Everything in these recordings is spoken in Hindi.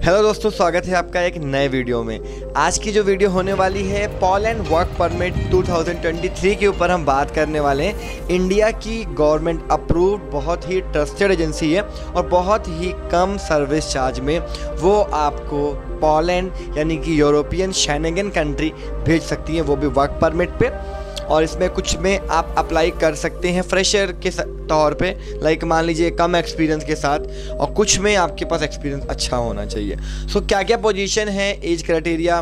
हेलो दोस्तों, स्वागत है आपका एक नए वीडियो में। आज की जो वीडियो होने वाली है पोलैंड वर्क परमिट 2023 के ऊपर हम बात करने वाले हैं। इंडिया की गवर्नमेंट अप्रूव्ड बहुत ही ट्रस्टेड एजेंसी है और बहुत ही कम सर्विस चार्ज में वो आपको पोलैंड यानी कि यूरोपियन शेंगेन कंट्री भेज सकती है, वो भी वर्क परमिट पे। और इसमें कुछ में आप अप्लाई कर सकते हैं फ्रेशर के तौर पे, लाइक मान लीजिए कम एक्सपीरियंस के साथ, और कुछ में आपके पास एक्सपीरियंस अच्छा होना चाहिए। सो क्या क्या पोजीशन है, एज क्राइटेरिया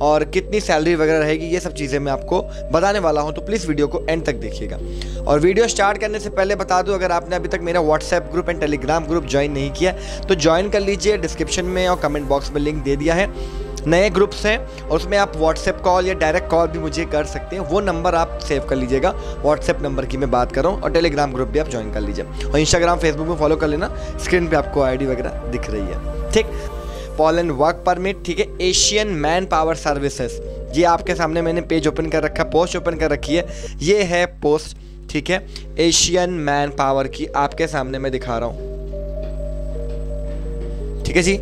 और कितनी सैलरी वगैरह रहेगी, ये सब चीज़ें मैं आपको बताने वाला हूं, तो प्लीज़ वीडियो को एंड तक देखिएगा। और वीडियो स्टार्ट करने से पहले बता दूं, अगर आपने अभी तक मेरा WhatsApp group and Telegram group join नहीं किया तो ज्वाइन कर लीजिए। डिस्क्रिप्शन में और कमेंट बॉक्स में लिंक दे दिया है। नए ग्रुप्स हैं और उसमें आप व्हाट्सएप कॉल या डायरेक्ट कॉल भी मुझे कर सकते हैं, वो नंबर आप सेव कर लीजिएगा। व्हाट्सएप नंबर की मैं बात कर रहा हूँ। और टेलीग्राम ग्रुप भी आप ज्वाइन कर लीजिए और इंस्टाग्राम फेसबुक में फॉलो कर लेना, स्क्रीन पे आपको आईडी वगैरह दिख रही है। ठीक, पोलैंड वर्क परमिट, ठीक है, एशियन मैन पावर सर्विसेज, ये आपके सामने मैंने पेज ओपन कर रखा, पोस्ट ओपन कर रखी है, ये है पोस्ट, ठीक है, एशियन मैन पावर की आपके सामने मैं दिखा रहा हूँ। ठीक है जी,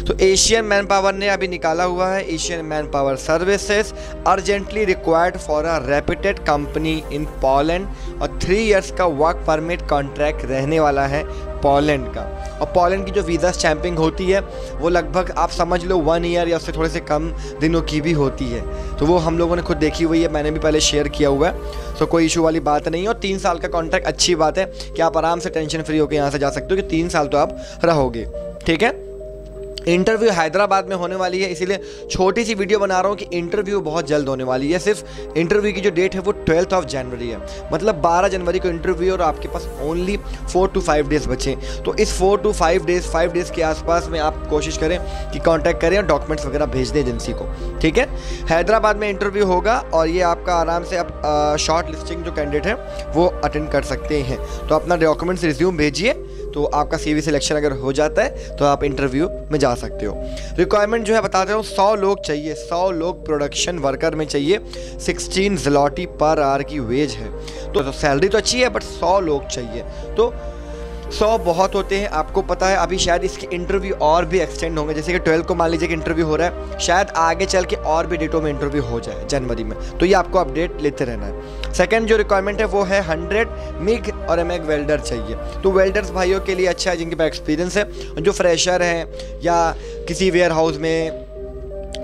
तो एशियन मैन पावर ने अभी निकाला हुआ है, Asian man power services urgently required for a reputed company in Poland, और 3 इयर्स का वर्क परमिट कॉन्ट्रैक्ट रहने वाला है पोलैंड का। और पोलैंड की जो वीज़ा स्टैंपिंग होती है वो लगभग आप समझ लो 1 ईयर या उससे थोड़े से कम दिनों की भी होती है, तो वो हम लोगों ने खुद देखी हुई है, मैंने भी पहले शेयर किया हुआ है। तो कोई इशू वाली बात नहीं है। और 3 साल का कॉन्ट्रैक्ट अच्छी बात है कि आप आराम से टेंशन फ्री होकर यहाँ से जा सकते हो कि 3 साल तो आप रहोगे। ठीक है, इंटरव्यू हैदराबाद में होने वाली है, इसीलिए छोटी सी वीडियो बना रहा हूँ कि इंटरव्यू बहुत जल्द होने वाली है। सिर्फ इंटरव्यू की जो डेट है वो 12 जनवरी है, मतलब 12 जनवरी को इंटरव्यू, और आपके पास ओनली 4 to 5 डेज़ बचे। तो इस 4 to 5 डेज़ के आसपास में आप कोशिश करें कि कांटेक्ट करें और डॉक्यूमेंट्स वगैरह भेज दें एजेंसी को। ठीक है, हैदराबाद में इंटरव्यू होगा और ये आपका आराम से आप शॉर्ट लिस्टिंग जो कैंडिडेट है वो अटेंड कर सकते हैं। तो अपना डॉक्यूमेंट्स रिज्यूम भेजिए, तो आपका CV सिलेक्शन अगर हो जाता है तो आप इंटरव्यू में जा सकते हो। रिक्वायरमेंट जो है बताते हो, 100 लोग चाहिए, 100 लोग प्रोडक्शन वर्कर में चाहिए। 16 ज़्लॉटी पर आवर की वेज है, तो सैलरी तो अच्छी है बट 100 लोग चाहिए, तो 100 बहुत होते हैं। आपको पता है अभी शायद इसके इंटरव्यू और भी एक्सटेंड होंगे, जैसे कि 12 को मान लीजिए कि इंटरव्यू हो रहा है, शायद आगे चल के और भी डेटों में इंटरव्यू हो जाए जनवरी में, तो ये आपको अपडेट लेते रहना है। सेकंड जो रिक्वायरमेंट है वो है 100 मिग और एमएग वेल्डर चाहिए। तो वेल्डर्स भाइयों के लिए अच्छा है जिनके पास एक्सपीरियंस है, जो फ्रेशर हैं या किसी वेयर हाउस में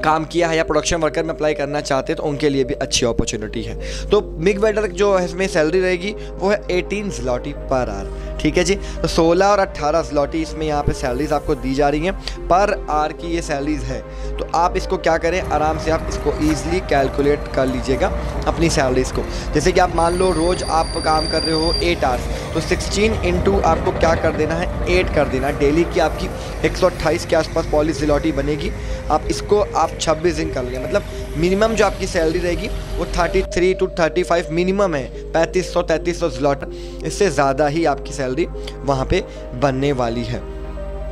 काम किया है या प्रोडक्शन वर्कर में अप्लाई करना चाहते हैं तो उनके लिए भी अच्छी अपॉर्चुनिटी है। तो मिग वेल्डर जो है इसमें सैलरी रहेगी वो है 18 ज़्लॉटी पर आवर। ठीक है जी, तो 16 और 18 ज़्लॉटी इसमें यहाँ पे सैलरीज आपको दी जा रही हैं, पर आवर की ये सैलरीज है। तो आप इसको क्या करें, आराम से आप इसको ईजिली कैलकुलेट कर लीजिएगा अपनी सैलरीज को। जैसे कि आप मान लो रोज़ आप काम कर रहे हो 8 आवर्स, तो 16 इंटू आपको क्या कर देना है, 8 कर देना। डेली की आपकी 128 के आसपास पोलिश ज़्लॉटी बनेगी। आप इसको आप 26 दिन कर लें, मतलब मिनिमम जो आपकी सैलरी रहेगी वो 33 to 35 मिनिमम है, 3500-3300 ज़्लॉट, इससे ज़्यादा ही आपकी सैलरी वहाँ पे बनने वाली है।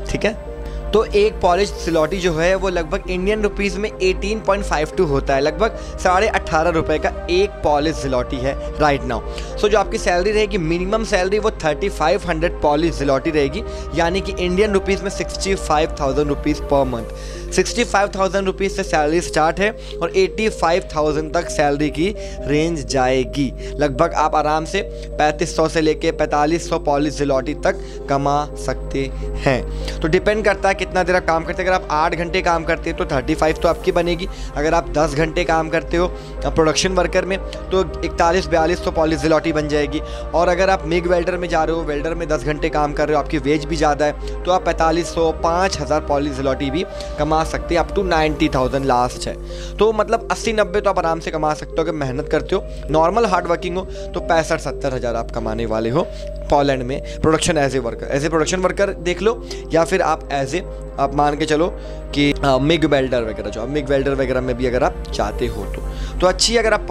ठीक है, तो एक पॉलिश ज़्लॉटी जो है वो लगभग इंडियन रुपीज़ में 18.52 होता है, लगभग 18.5 रुपये का एक पॉलिश ज़्लॉटी है राइट नाउ। सो जो आपकी सैलरी रहेगी, मिनिमम सैलरी वो 3500 पॉलिश ज़्लॉटी रहेगी, यानी कि इंडियन रुपीज़ में 65,000 रुपीज़ पर मंथ। 65,000 रुपीज़ से सैलरी स्टार्ट है और 85,000 तक सैलरी की रेंज जाएगी। लगभग आप आराम से 3500 से लेके 4500 पॉलिश ज़्लॉटी तक कमा सकते हैं। तो डिपेंड करता है कितना देर आप काम करते हैं। अगर आप 8 घंटे काम करते हैं तो 35 तो आपकी बनेगी। अगर आप 10 घंटे काम करते हो प्रोडक्शन वर्कर में तो 41-42 पॉलिश ज़्लॉटी बन जाएगी। और अगर आप मिग वेल्डर में जा रहे हो, वेल्डर में 10 घंटे काम कर रहे हो, आपकी वेज भी ज़्यादा है, तो आप 4500 5000 पॉलिश ज़्लॉटी भी कमा सकते हैं, अप टू 90,000 लास्ट है। तो मतलब 80-90 तो आप आराम से कमा सकते हो अगर मेहनत करते हो, नॉर्मल हार्ड वर्किंग हो तो 65-70 हज़ार आप कमाने वाले हो पोलैंड में production as a production worker देख लो, या फिर आप आप मान के चलो कि मिग वेल्डर वगैरह, जो मिग वेल्डर वगैरह में भी अगर आप चाहते हो तो अच्छी, अगर आप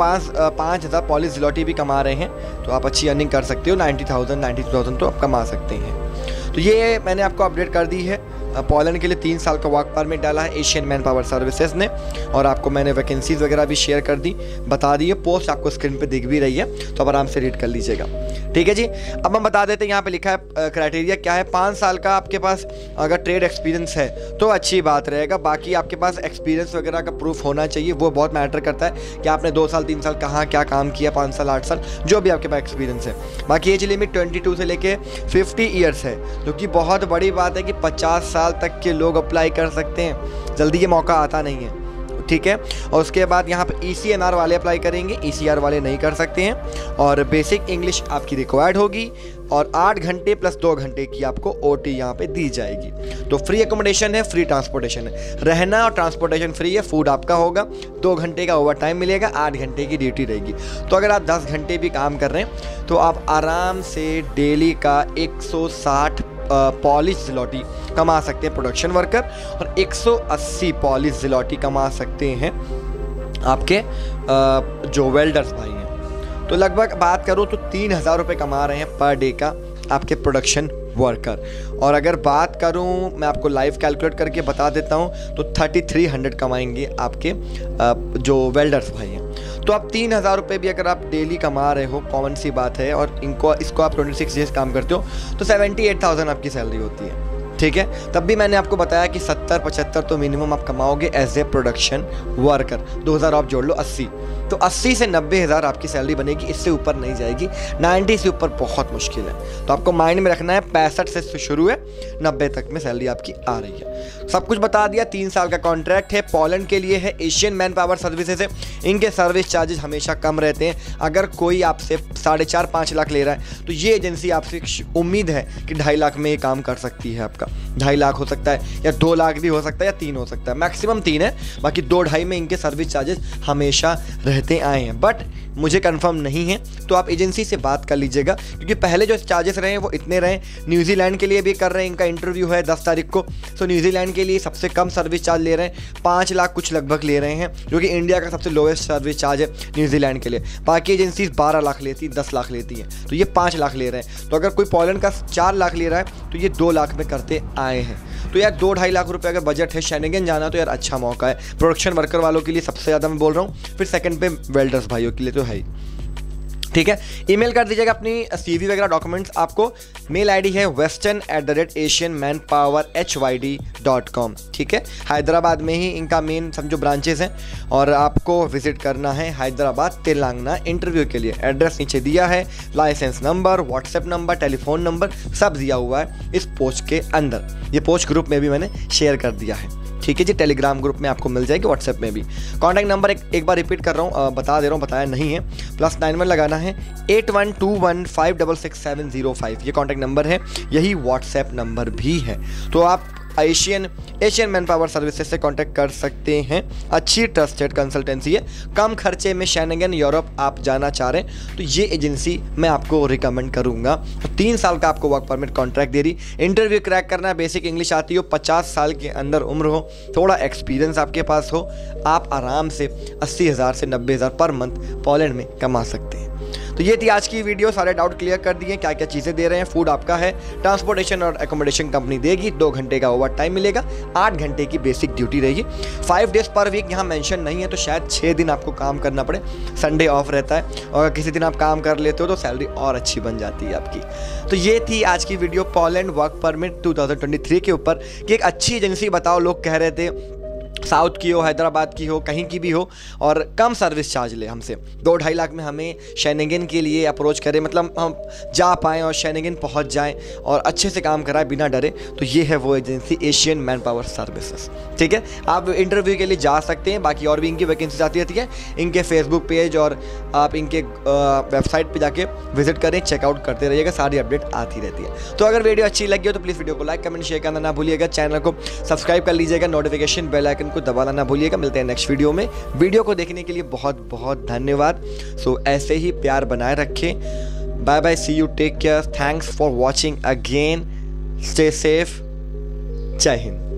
5,000 पॉलिश ज़्लॉटी भी कमा रहे हैं तो आप अच्छी अर्निंग कर सकते हो, 90,000 92,000 तो आप कमा सकते हैं। तो ये मैंने आपको अपडेट कर दी है। पोलैंड के लिए 3 साल का वर्क परमिट डाला है एशियन मैन पावर सर्विसेज ने, और आपको मैंने वैकेंसीज वगैरह भी शेयर कर दी, बता दी है, पोस्ट आपको स्क्रीन पे दिख भी रही है, तो आप आराम से रीड कर लीजिएगा। ठीक है जी। अब हम बता देते हैं यहाँ पे लिखा है क्राइटेरिया क्या है। 5 साल का आपके पास अगर ट्रेड एक्सपीरियंस है तो अच्छी बात रहेगा, बाकी आपके पास एक्सपीरियंस वगैरह का प्रूफ होना चाहिए, वो बहुत मैटर करता है कि आपने 2 साल 3 साल कहाँ क्या काम किया, 5 साल 8 साल जो भी आपके पास एक्सपीरियंस है। बाकी एज लिमिट 22 से लेके 50 ईयर्स है, जो कि बहुत बड़ी बात है कि 50 साल तक के लोग अप्लाई कर सकते हैं, जल्दी ये मौका आता नहीं है। ठीक है। और उसके बाद यहाँ पे ECNR वाले अप्लाई करेंगे, ECR वाले नहीं कर सकते हैं, और बेसिक इंग्लिश आपकी रिक्वायर्ड होगी, और 8 घंटे प्लस 2 घंटे की आपको OT यहाँ पे दी जाएगी। तो फ्री एकोमोडेशन है, फ्री ट्रांसपोर्टेशन है, रहना और ट्रांसपोर्टेशन फ्री है, फूड आपका होगा, 2 घंटे का ओवर टाइम मिलेगा, 8 घंटे की ड्यूटी रहेगी। तो अगर आप 10 घंटे भी काम कर रहे हैं तो आप आराम से डेली का 160 पॉलिश ज़िलोटी कमा सकते हैं प्रोडक्शन वर्कर, और 180 पॉलिश ज़िलोटी कमा सकते हैं आपके जो वेल्डर्स भाई हैं। तो लगभग बात करूं तो 3000 रुपये कमा रहे हैं पर डे का आपके प्रोडक्शन वर्कर। और अगर बात करूं, मैं आपको लाइव कैलकुलेट करके बता देता हूं, तो 3300 कमाएंगे आपके जो वेल्डर्स भाई हैं। तो आप 3000 रुपये भी अगर आप डेली कमा रहे हो, कॉमन सी बात है, और इसको आप 26 डेज काम करते हो तो 78,000 आपकी सैलरी होती है। ठीक है। तब भी मैंने आपको बताया कि 70-75 तो मिनिमम आप कमाओगे एज ए प्रोडक्शन वर्कर। 2000 आप जोड़ लो, 80, तो 80 से 90,000 आपकी सैलरी बनेगी, इससे ऊपर नहीं जाएगी। 90 से ऊपर बहुत मुश्किल है, तो आपको माइंड में रखना है 65 से शुरू है, 90 तक में सैलरी आपकी आ रही है। सब कुछ बता दिया। 3 साल का कॉन्ट्रैक्ट है, पोलैंड के लिए है, एशियन मैन पावर सर्विसेज है। इनके सर्विस चार्जेस हमेशा कम रहते हैं। अगर कोई आपसे 4.5-5 लाख ले रहा है तो ये एजेंसी आपसे उम्मीद है कि 2.5 लाख में ये काम कर सकती है। आपका 2.5 लाख हो सकता है, या 2 लाख भी हो सकता है, या 3 हो सकता है, मैक्सिमम 3 है, बाकी 2-2.5 में इनके सर्विस चार्जेस हमेशा रहते आए हैं। बट मुझे कंफर्म नहीं है, तो आप एजेंसी से बात कर लीजिएगा, क्योंकि पहले जो चार्जेस रहे वो इतने रहे। न्यूजीलैंड के लिए भी कर रहे हैं, इनका इंटरव्यू है 10 तारीख को, तो न्यूजीलैंड के लिए सबसे कम सर्विस चार्ज ले रहे हैं, 5 लाख कुछ लगभग ले रहे हैं, जो कि इंडिया का सबसे लोएस्ट सर्विस चार्ज है न्यूजीलैंड के लिए। बाकी एजेंसीज 12 लाख लेती, 10 लाख लेती हैं, तो ये 5 लाख ले रहे हैं। तो अगर कोई पोलैंड का 4 लाख ले रहा है तो ये 2 लाख में करते आए हैं। तो यार 2-2.5 लाख रुपए अगर बजट है शेनेगन जाना, तो यार अच्छा मौका है प्रोडक्शन वर्कर वालों के लिए, सबसे ज़्यादा मैं बोल रहा हूँ, फिर सेकंड पे वेल्डर्स भाइयों के लिए तो है ही। ठीक है। ईमेल कर दीजिएगा अपनी CV वगैरह डॉक्यूमेंट्स। आपको मेल ID है western@asianmanpowerhyd.com। ठीक है। हैदराबाद में ही इनका मेन समझो ब्रांचेस हैं, और आपको विजिट करना है हैदराबाद तेलंगाना इंटरव्यू के लिए। एड्रेस नीचे दिया है, licence number, WhatsApp number, telephone number सब दिया हुआ है इस पोस्ट के अंदर। ये पोस्ट ग्रुप में भी मैंने शेयर कर दिया है। ठीक है जी। टेलीग्राम ग्रुप में आपको मिल जाएगी, व्हाट्सएप में भी। कॉन्टैक्ट नंबर एक बार रिपीट कर रहा हूँ, बता दे रहा हूँ, बताया नहीं है, +91 लगाना है 8121567705। ये कॉन्टैक्ट नंबर है, यही व्हाट्सएप नंबर भी है। तो आप एशियन मैन पावर सर्विसेज से कांटेक्ट कर सकते हैं। अच्छी ट्रस्टेड कंसल्टेंसी है, कम खर्चे में शेनेगन यूरोप आप जाना चाह रहे हैं तो ये एजेंसी मैं आपको रिकमेंड करूंगा। तो 3 साल का आपको वर्क परमिट कॉन्ट्रैक्ट दे रही, इंटरव्यू क्रैक करना है, बेसिक इंग्लिश आती हो, 50 साल के अंदर उम्र हो, थोड़ा एक्सपीरियंस आपके पास हो, आप आराम से 80,000 से 90,000 पर मंथ पोलैंड में कमा सकते हैं। तो ये थी आज की वीडियो, सारे डाउट क्लियर कर दिए, क्या क्या चीज़ें दे रहे हैं। फूड आपका है, ट्रांसपोर्टेशन और एकोमोडेशन कंपनी देगी, 2 घंटे का ओवर टाइम मिलेगा, 8 घंटे की बेसिक ड्यूटी रहेगी। 5 डेज पर वीक यहाँ मेंशन नहीं है, तो शायद 6 दिन आपको काम करना पड़े, संडे ऑफ रहता है, और किसी दिन आप काम कर लेते हो तो सैलरी और अच्छी बन जाती है आपकी। तो ये थी आज की वीडियो पोलैंड वर्क परमिट 2023 के ऊपर, कि एक अच्छी एजेंसी बताओ, लोग कह रहे थे साउथ की हो, हैदराबाद की हो, कहीं की भी हो, और कम सर्विस चार्ज ले हमसे, 2-2.5 लाख में हमें शेनेगन के लिए अप्रोच करें, मतलब हम जा पाएँ और शेनेगन पहुंच जाएं और अच्छे से काम कराएं बिना डरे। तो ये है वो agency Asian man power services. ठीक है। आप इंटरव्यू के लिए जा सकते हैं, बाकी और भी इनकी वैकेंसीज आती रहती है, इनके फेसबुक पेज और आप इनके वेबसाइट पर जाके विजिट करें, चेकआउट करते रहिएगा, सारी अपडेट आती रहती है। तो अगर वीडियो अच्छी लगी हो तो प्लीज़ वीडियो को लाइक, कमेंट, शेयर करना ना भूलिएगा, चैनल को सब्सक्राइब कर लीजिएगा, नोटिफिकेशन बेल आइकन को दबाना ना भूलिएगा। मिलते हैं नेक्स्ट वीडियो में। वीडियो को देखने के लिए बहुत बहुत धन्यवाद। ऐसे ही प्यार बनाए रखें। Bye bye, see you, take care, thanks for watching again, stay safe, Jai Hind.